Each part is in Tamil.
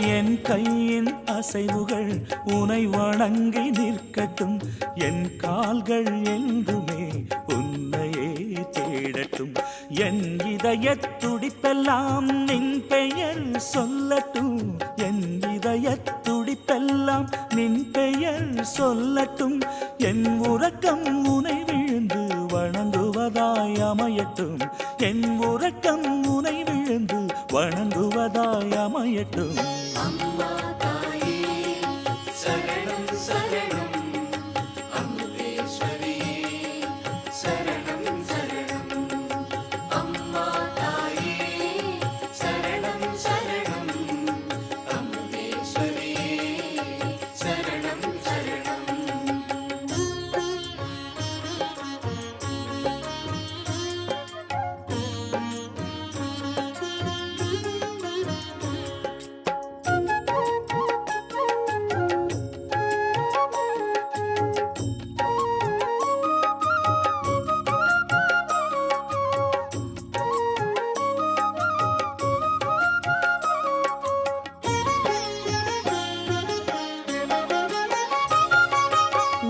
என் கையின் அசைவுகள் உனை வணங்கி நிற்கட்டும். என் கால்கள் என்றுமே உன்னையே தேடட்டும். என் இதயத் துடிப்பெல்லாம் நின் பெயர் சொல்லட்டும். என் இதயத் துடிப்பெல்லாம் நின் பெயர் சொல்லட்டும். என் உறக்கம் உனை விழுந்து வணங்குவதாய் அமையட்டும். என் உறக்கம் உனை விழுந்து வணங்குவதாய் அமையட்டும். அம்மா தாயே சரணம் சரணம், அமுதேஸ்வரியே சரணம் சரணம். அம்மா தாயே சரணம் சரணம், அமுதேஸ்வரியே சரணம் சரணம்.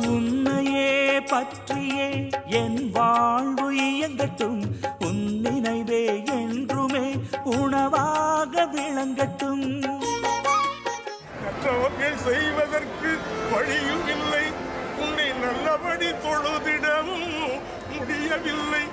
உன்னையே பற்றியே என் வாழ்வு இயங்கட்டும். உன் நினைவே என்றுமே உணவாக விளங்கட்டும். மற்றவர்கள் செய்வதற்கு வழியும் இல்லை, உன்னை நல்லபடி தொழுதிடவும் முடியவில்லை.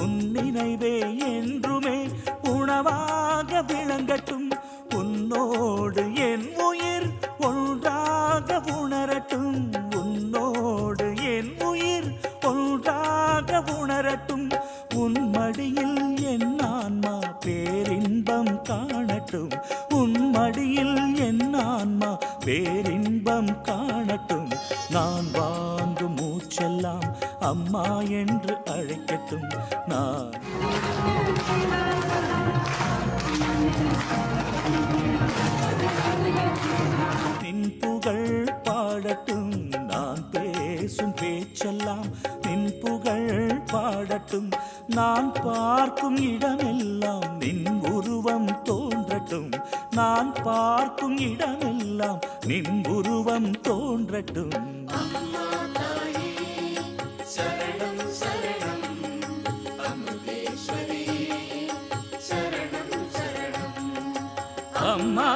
உன் நினைவே என்றுமே உணவாக விளங்கட்டும். உன்னோடு என் உயிர் ஒன்றாக உணரட்டும். உன்னோடு என் உயிர் ஒன்றாக உணரட்டும். உன் மடியில் என் ஆன்மா பேரின்பம் காணட்டும். உன் மடியில் என் ஆன்மா பேரின்பம் காணட்டும். நான் வாங்கும் மூச்செல்லாம் அம்மா என்று அழைக்கட்டும். நான் நின் புகழ் பாடட்டும். நான் பேசும் பேச்செல்லாம் நின் புகழ் பாடட்டும். நான் பார்க்கும் இடமெல்லாம் நின் உருவம் தோன்றட்டும். நான் பார்க்கும் இடமெல்லாம் நின் உருவம் தோன்றட்டும். அம்மா தாயே சரணம் சரணம், அமுதேஸ்வரியே சரணம் சரணம். அம்மா